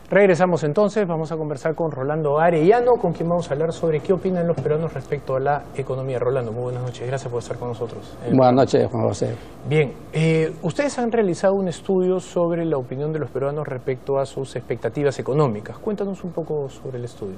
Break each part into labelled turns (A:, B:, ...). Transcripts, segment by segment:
A: Regresamos entonces, vamos a conversar con Rolando Arellano, con quien vamos a hablar sobre qué opinan los peruanos respecto a la economía. Rolando, muy buenas noches, gracias por estar con nosotros.
B: Buenas noches, Juan José.
A: Bien, ustedes han realizado un estudio sobre la opinión de los peruanos respecto a sus expectativas económicas. Cuéntanos un poco sobre el estudio.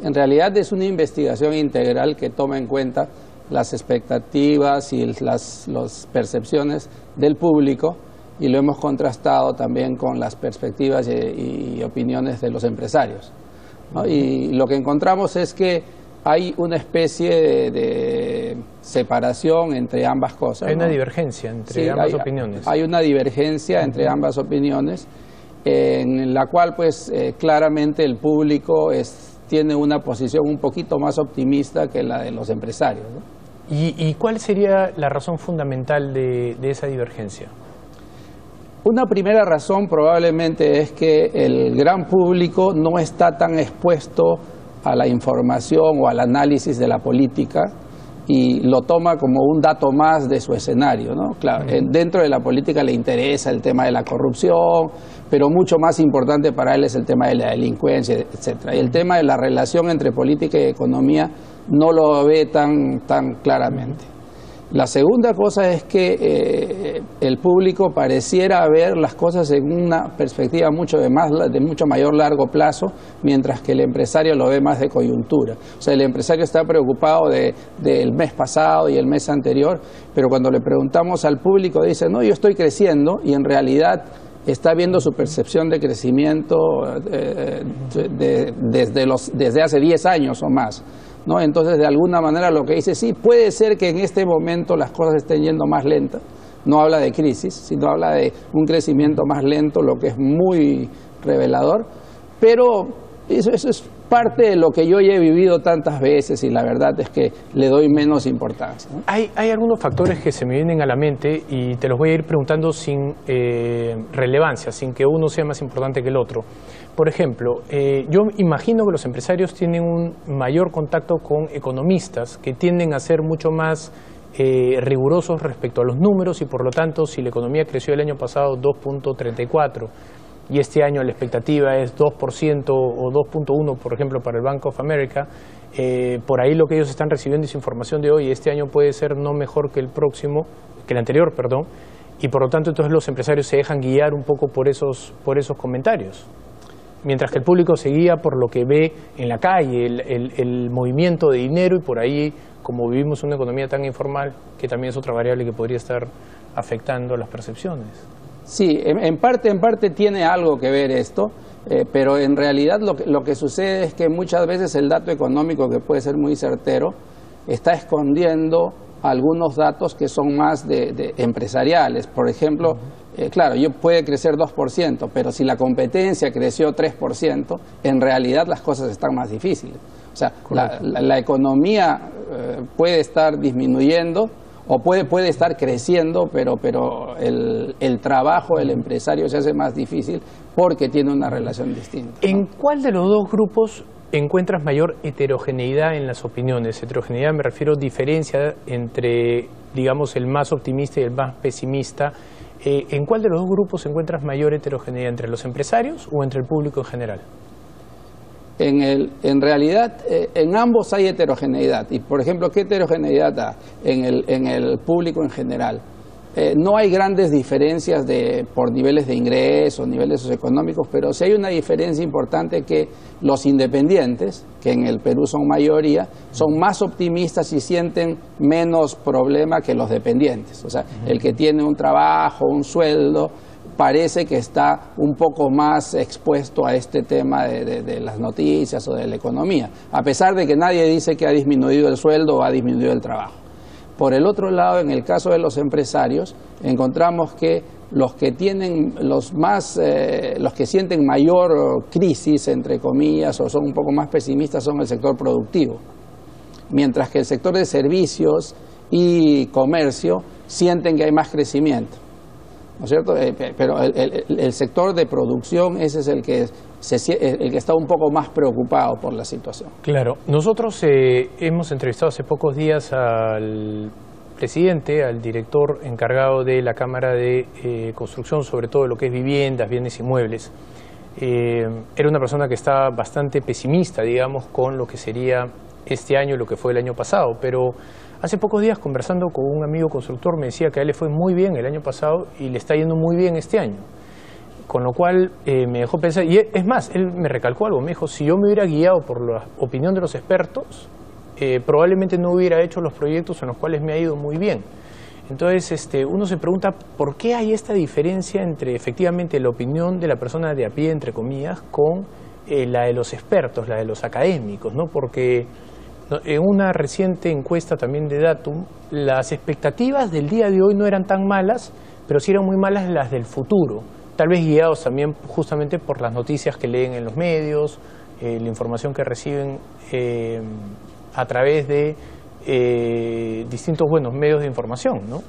B: En realidad es una investigación integral que toma en cuenta las expectativas y las percepciones del público, y lo hemos contrastado también con las perspectivas y opiniones de los empresarios, ¿no? Y lo que encontramos es que hay una especie de separación entre ambas cosas.
A: Hay una
B: ¿no?
A: divergencia entre ambas opiniones. Hay
B: una divergencia entre ambas opiniones, en la cual pues claramente el público tiene una posición un poquito más optimista que la de los empresarios, ¿no?
A: ¿Y cuál sería la razón fundamental de esa divergencia?
B: Una primera razón probablemente es que el gran público no está tan expuesto a la información o al análisis de la política y lo toma como un dato más de su escenario, ¿no? Claro, dentro de la política le interesa el tema de la corrupción, pero mucho más importante para él es el tema de la delincuencia, etcétera. Y el tema de la relación entre política y economía no lo ve tan claramente. La segunda cosa es que el público pareciera ver las cosas en una perspectiva de mucho mayor largo plazo, mientras que el empresario lo ve más de coyuntura. O sea, el empresario está preocupado del mes pasado y el mes anterior, pero cuando le preguntamos al público dice, no, yo estoy creciendo, y en realidad está viendo su percepción de crecimiento desde hace 10 años o más, ¿no? Entonces, de alguna manera lo que dice, sí, puede ser que en este momento las cosas estén yendo más lentas. No habla de crisis, sino habla de un crecimiento más lento, lo que es muy revelador. Pero eso es parte de lo que yo ya he vivido tantas veces y la verdad es que le doy menos importancia, ¿no?
A: Hay algunos factores que se me vienen a la mente y te los voy a ir preguntando sin relevancia, sin que uno sea más importante que el otro. Por ejemplo, yo imagino que los empresarios tienen un mayor contacto con economistas que tienden a ser mucho más rigurosos respecto a los números y por lo tanto si la economía creció el año pasado 2.34 y este año la expectativa es 2% o 2.1, por ejemplo, para el Bank of America, por ahí lo que ellos están recibiendo es información de hoy, este año puede ser no mejor que el anterior, y por lo tanto entonces los empresarios se dejan guiar un poco por esos comentarios. Mientras que el público se guía por lo que ve en la calle, el movimiento de dinero, y por ahí, como vivimos una economía tan informal, que también es otra variable que podría estar afectando las percepciones.
B: Sí, en parte tiene algo que ver esto, pero en realidad lo que sucede es que muchas veces el dato económico, que puede ser muy certero, está escondiendo algunos datos que son más de empresariales. Por ejemplo, claro, puede crecer 2%, pero si la competencia creció 3%, en realidad las cosas están más difíciles. O sea, la economía puede estar disminuyendo o puede estar creciendo, pero el trabajo del empresario se hace más difícil porque tiene una relación distinta, ¿no?
A: ¿En cuál de los dos grupos encuentras mayor heterogeneidad en las opiniones? Heterogeneidad me refiero a diferencia entre, digamos, el más optimista y el más pesimista. ¿En cuál de los dos grupos encuentras mayor heterogeneidad? ¿Entre los empresarios o entre el público en general?
B: En realidad, en ambos hay heterogeneidad. Y, por ejemplo, ¿qué heterogeneidad da en el público en general? No hay grandes diferencias por niveles de ingresos, niveles socioeconómicos, pero sí hay una diferencia importante, que los independientes, que en el Perú son mayoría, son más optimistas y sienten menos problema que los dependientes. O sea, el que tiene un trabajo, un sueldo, parece que está un poco más expuesto a este tema de las noticias o de la economía, a pesar de que nadie dice que ha disminuido el sueldo o ha disminuido el trabajo. Por el otro lado, en el caso de los empresarios, encontramos que los que sienten mayor crisis, entre comillas, o son un poco más pesimistas, son el sector productivo, mientras que el sector de servicios y comercio sienten que hay más crecimiento, ¿no es cierto? Pero el sector de producción, ese es el que está un poco más preocupado por la situación.
A: Claro. Nosotros hemos entrevistado hace pocos días al presidente, al director encargado de la Cámara de Construcción, sobre todo lo que es viviendas, bienes inmuebles. era una persona que estaba bastante pesimista, digamos, con lo que sería este año y lo que fue el año pasado, pero hace pocos días conversando con un amigo constructor me decía que a él le fue muy bien el año pasado y le está yendo muy bien este año. Con lo cual me dejó pensar, y es más, él me recalcó algo, me dijo, si yo me hubiera guiado por la opinión de los expertos, probablemente no hubiera hecho los proyectos en los cuales me ha ido muy bien. Entonces uno se pregunta por qué hay esta diferencia entre efectivamente la opinión de la persona de a pie, entre comillas, con la de los expertos, la de los académicos, ¿no? Porque en una reciente encuesta también de Datum, las expectativas del día de hoy no eran tan malas, pero sí eran muy malas las del futuro. Tal vez guiados también justamente por las noticias que leen en los medios, la información que reciben a través de distintos medios de información, ¿no?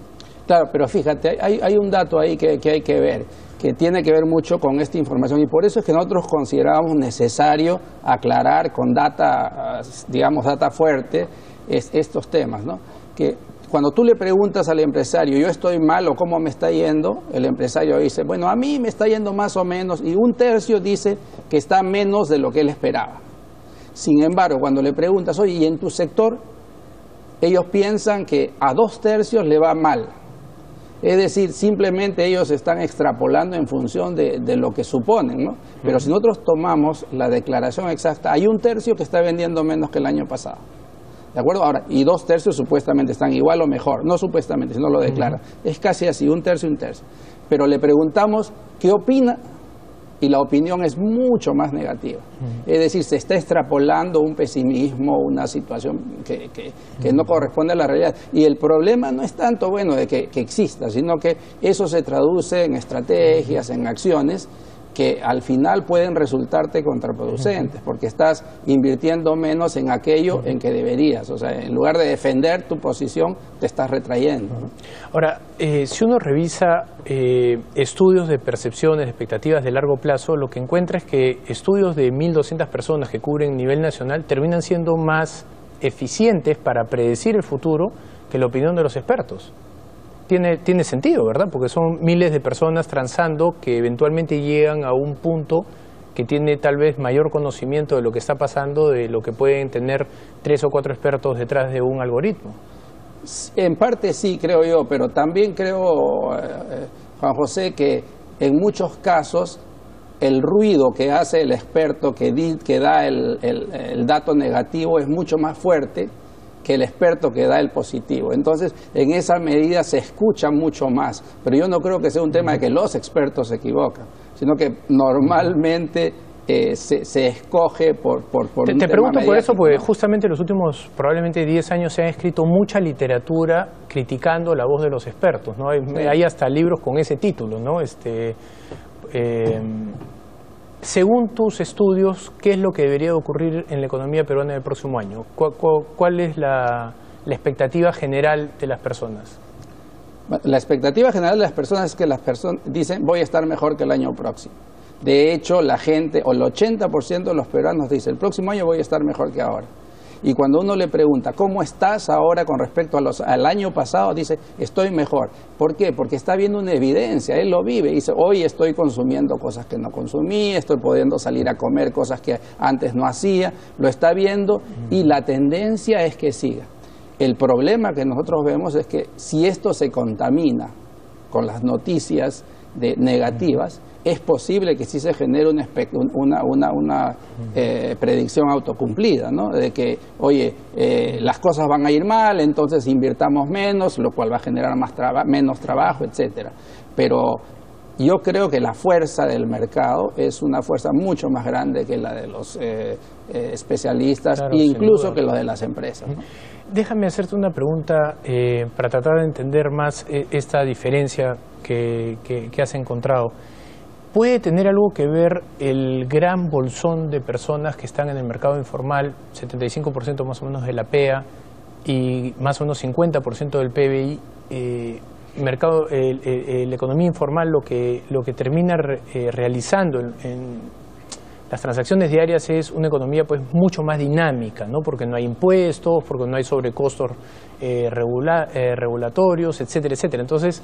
B: Claro, pero fíjate, hay un dato ahí que hay que ver, que tiene que ver mucho con esta información y por eso es que nosotros consideramos necesario aclarar con data, digamos, data fuerte estos temas, ¿no? Que cuando tú le preguntas al empresario, yo estoy mal o cómo me está yendo, el empresario dice, bueno, a mí me está yendo más o menos, y un tercio dice que está menos de lo que él esperaba. Sin embargo, cuando le preguntas, oye, ¿y en tu sector? Ellos piensan que a 2/3 le va mal. Es decir, simplemente ellos están extrapolando en función de lo que suponen, ¿no? Pero si nosotros tomamos la declaración exacta, hay 1/3 que está vendiendo menos que el año pasado. ¿De acuerdo? Ahora, y 2/3 supuestamente están igual o mejor. No supuestamente, sino lo declaran. Es casi así, 1/3 y 1/3. Pero le preguntamos, ¿qué opina? Y la opinión es mucho más negativa. Es decir, se está extrapolando un pesimismo, una situación que no corresponde a la realidad. Y el problema no es tanto, de que exista, sino que eso se traduce en estrategias, en acciones que al final pueden resultarte contraproducentes, porque estás invirtiendo menos en aquello en que deberías. O sea, en lugar de defender tu posición, te estás retrayendo, ¿no?
A: Ahora, si uno revisa estudios de percepciones, de expectativas de largo plazo, lo que encuentra es que estudios de 1.200 personas que cubren nivel nacional terminan siendo más eficientes para predecir el futuro que la opinión de los expertos. Tiene sentido, ¿verdad? Porque son miles de personas transando que eventualmente llegan a un punto que tiene tal vez mayor conocimiento de lo que está pasando, de lo que pueden tener 3 o 4 expertos detrás de un algoritmo.
B: En parte sí, creo yo, pero también creo, Juan José, que en muchos casos el ruido que hace el experto que da el dato negativo es mucho más fuerte que el experto que da el positivo. Entonces, en esa medida se escucha mucho más. Pero yo no creo que sea un tema de que los expertos se equivocan, sino que normalmente se escoge por un
A: Te
B: tema
A: pregunto por eso,
B: mediático,
A: porque
B: ¿no?
A: justamente en los últimos probablemente 10 años se ha escrito mucha literatura criticando la voz de los expertos, ¿no? Hay hasta libros con ese título, ¿no? Según tus estudios, ¿qué es lo que debería ocurrir en la economía peruana el próximo año? ¿Cuál es la expectativa general de las personas?
B: La expectativa general de las personas es que las personas dicen voy a estar mejor que el año próximo. De hecho, la gente, o el 80% de los peruanos dice el próximo año voy a estar mejor que ahora. Y cuando uno le pregunta ¿cómo estás ahora con respecto al año pasado? Dice estoy mejor. ¿Por qué? Porque está viendo una evidencia, él lo vive. Dice hoy estoy consumiendo cosas que no consumía, estoy pudiendo salir a comer cosas que antes no hacía, lo está viendo y la tendencia es que siga. El problema que nosotros vemos es que si esto se contamina con las noticias negativas, es posible que sí se genere una predicción autocumplida, ¿no? De que, oye, las cosas van a ir mal, entonces invirtamos menos, lo cual va a generar menos trabajo, etcétera. Pero yo creo que la fuerza del mercado es una fuerza mucho más grande que la de los especialistas,
A: claro,
B: e incluso que la de las empresas, ¿no?
A: Déjame hacerte una pregunta para tratar de entender más esta diferencia que has encontrado. ¿Puede tener algo que ver el gran bolsón de personas que están en el mercado informal, 75% más o menos de la PEA y más o menos 50% del PBI, la economía informal lo que termina realizando en las transacciones diarias es una economía pues mucho más dinámica, ¿no? Porque no hay impuestos, porque no hay sobrecostos regulatorios, etcétera, etcétera. Entonces,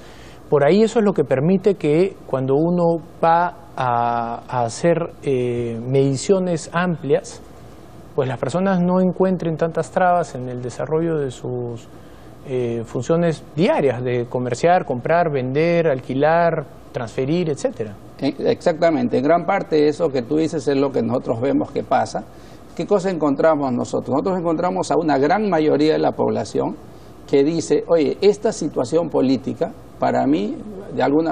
A: por ahí eso es lo que permite que cuando uno va a hacer mediciones amplias, pues las personas no encuentren tantas trabas en el desarrollo de sus funciones diarias de comerciar, comprar, vender, alquilar, transferir, etcétera.
B: Exactamente, en gran parte eso que tú dices es lo que nosotros vemos que pasa. ¿Qué cosa encontramos nosotros? Nosotros encontramos a una gran mayoría de la población que dice, oye, esta situación política para mí,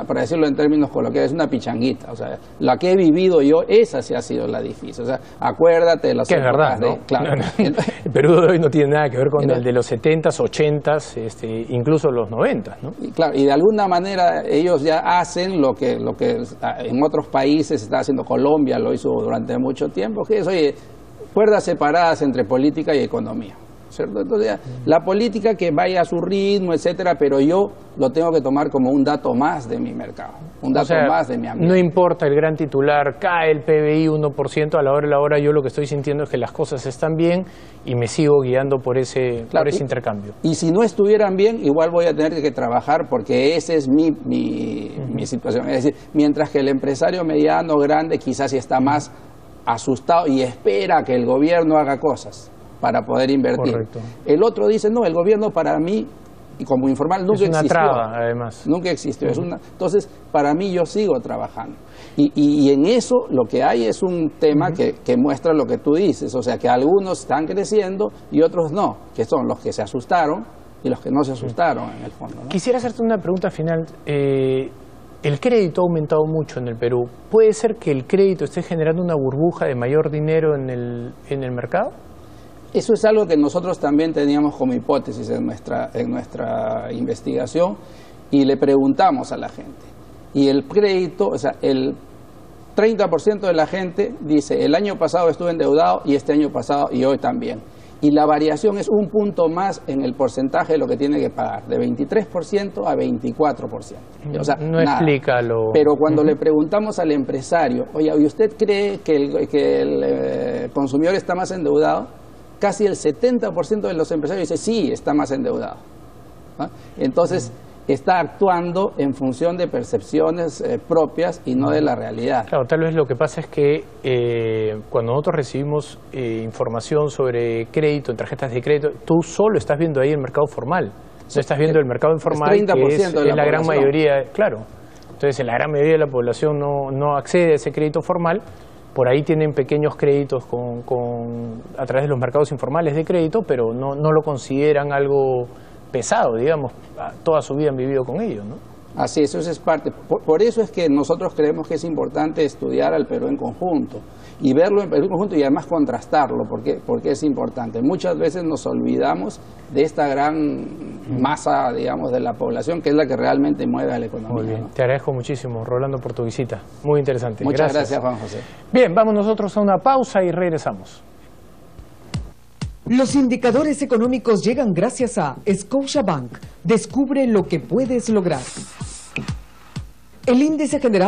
B: para decirlo en términos coloquiales, es una pichanguita. O sea, la que he vivido yo, esa sí ha sido la difícil. O sea, acuérdate de las
A: épocas. Que es verdad, ¿no? Claro. El Perú de hoy no tiene nada que ver con el de los 70s, 80s, incluso los 90s, ¿no?
B: Claro, y de alguna manera ellos ya hacen lo que en otros países está haciendo. Colombia lo hizo durante mucho tiempo, que es, oye, cuerdas separadas entre política y economía. ¿Cierto? Entonces, la política que vaya a su ritmo, etcétera, pero yo lo tengo que tomar como un dato más de mi mercado, un dato más de mi ambiente.
A: No importa el gran titular, cae el PBI 1%, a la hora de la hora yo lo que estoy sintiendo es que las cosas están bien y me sigo guiando por ese intercambio.
B: Y si no estuvieran bien, igual voy a tener que trabajar porque esa es mi situación. Es decir, mientras que el empresario mediano, grande, quizás está más asustado y espera que el gobierno haga cosas para poder invertir.
A: Correcto.
B: El otro dice, no, el gobierno para mí, y como informal, nunca existió.
A: Es una traba, además.
B: Nunca existió. Entonces, para mí yo sigo trabajando. Y en eso lo que hay es un tema que muestra lo que tú dices, o sea, que algunos están creciendo y otros no, que son los que se asustaron y los que no se asustaron en el fondo, ¿no?
A: Quisiera hacerte una pregunta final. El crédito ha aumentado mucho en el Perú. ¿Puede ser que el crédito esté generando una burbuja de mayor dinero en el mercado?
B: Eso es algo que nosotros también teníamos como hipótesis en nuestra investigación y le preguntamos a la gente. Y el crédito, o sea, el 30% de la gente dice, el año pasado estuve endeudado y este año pasado y hoy también. Y la variación es un punto más en el porcentaje de lo que tiene que pagar, de 23% a 24%. O sea,
A: no explica lo...
B: Pero cuando le preguntamos al empresario, oye, ¿y usted cree que el consumidor está más endeudado? Casi el 70% de los empresarios dice, sí, está más endeudado, ¿no? Entonces, está actuando en función de percepciones propias y no de la realidad.
A: Claro, tal vez lo que pasa es que cuando nosotros recibimos información sobre crédito, en tarjetas de crédito, tú solo estás viendo ahí el mercado formal, no estás viendo el mercado informal, que es la gran mayoría, claro. Entonces, la gran mayoría de la población no accede a ese crédito formal. Por ahí tienen pequeños créditos a través de los mercados informales de crédito, pero no lo consideran algo pesado, digamos, toda su vida han vivido con ello, ¿no?
B: Así es, eso es parte. Por eso es que nosotros creemos que es importante estudiar al Perú en conjunto y verlo en Perú en conjunto y además contrastarlo, porque es importante. Muchas veces nos olvidamos de esta gran masa, digamos, de la población que es la que realmente mueve a la economía.
A: Muy bien,
B: ¿no?
A: Te agradezco muchísimo, Rolando, por tu visita. Muy interesante.
B: Muchas gracias, Juan José.
A: Bien, vamos nosotros a una pausa y regresamos.
C: Los indicadores económicos llegan gracias a Scotiabank. Descubre lo que puedes lograr. El índice general